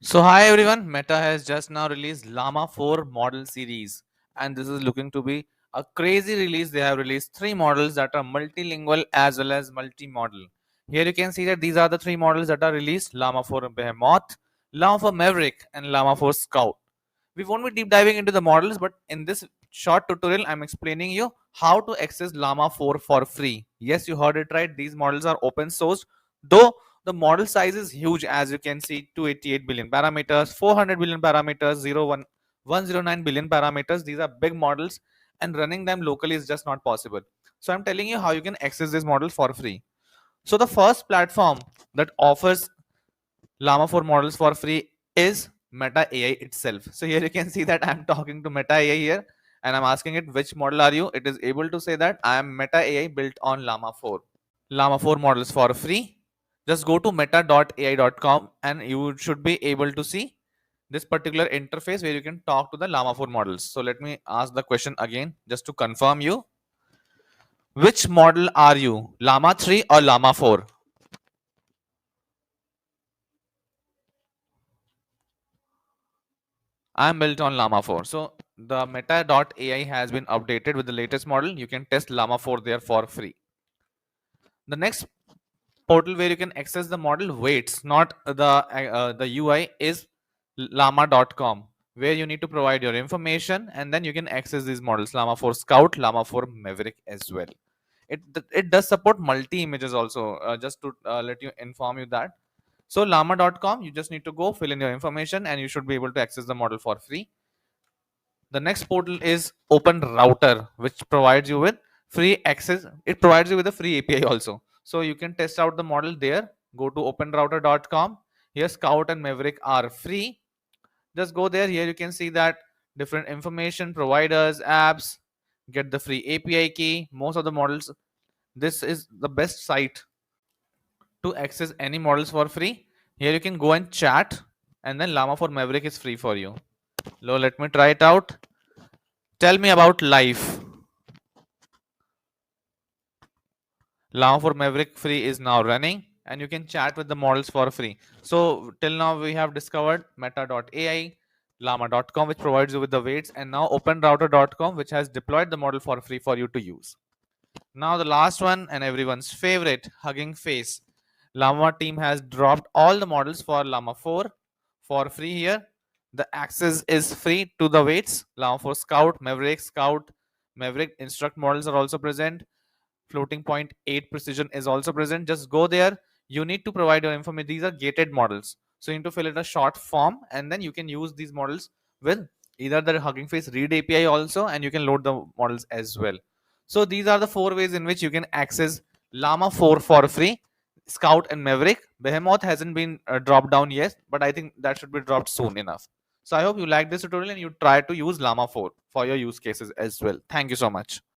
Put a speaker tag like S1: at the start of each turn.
S1: So hi everyone, Meta has just now released Llama 4 model series, and this is looking to be a crazy release. They have released three models that are multilingual as well as multi-model. Here you can see that these are the three models that are released: Llama 4 Behemoth, Llama 4 Maverick, and Llama 4 Scout. We won't be deep diving into the models, but in this short tutorial I'm explaining you how to access Llama 4 for free. Yes, you heard it right, these models are open sourced, though the model size is huge. As you can see, 288 billion parameters, 400 billion parameters, 109 billion parameters. These are big models, and running them locally is just not possible. So I'm telling you how you can access this model for free. So the first platform that offers Llama 4 models for free is Meta AI itself. So here you can see that I'm talking to Meta AI here, and I'm asking it which model are you. It is able to say that I am Meta AI built on Llama 4. Llama 4 models for free. Just go to meta.ai.com and you should be able to see this particular interface where you can talk to the Llama 4 models. So let me ask the question again just to confirm you. Which model are you? Llama 3 or Llama 4? I am built on Llama 4. So the Meta.ai has been updated with the latest model. You can test Llama 4 there for free. The next portal where you can access the model weights, not the UI, is llama.com, where you need to provide your information and then you can access these models: Llama 4 Scout, Llama 4 Maverick as well. It does support multi images also, just to let you inform you that. So llama.com, you just need to go fill in your information and you should be able to access the model for free. The next portal is OpenRouter, which provides you with free access. It provides you with a free API also. So you can test out the model there. Go to openrouter.com. Here, Scout and Maverick are free. Just go there. Here you can see that different information, providers, apps, get the free API key. Most of the models, this is the best site to access any models for free. Here you can go and chat, and then Llama for Maverick is free for you. Let me try it out. Tell me about life. Llama for Maverick free is now running, and you can chat with the models for free. So till now we have discovered Meta.ai, Llama.com, which provides you with the weights, and now OpenRouter.com, which has deployed the model for free for you to use. Now the last one and everyone's favorite, HuggingFace. Llama team has dropped all the models for Llama 4 for free here. The access is free to the weights. Llama 4 Scout, Maverick instruct models are also present. Floating point 8 precision is also present. Just go there. You need to provide your information. These are gated models, so you need to fill in a short form and then you can use these models with either the Hugging Face read API also, and you can load the models as well. So these are the four ways in which you can access Llama 4 for free. Scout and Maverick. Behemoth hasn't been dropped down yet, but I think that should be dropped soon enough. So I hope you like this tutorial and you try to use Llama 4 for your use cases as well. Thank you so much.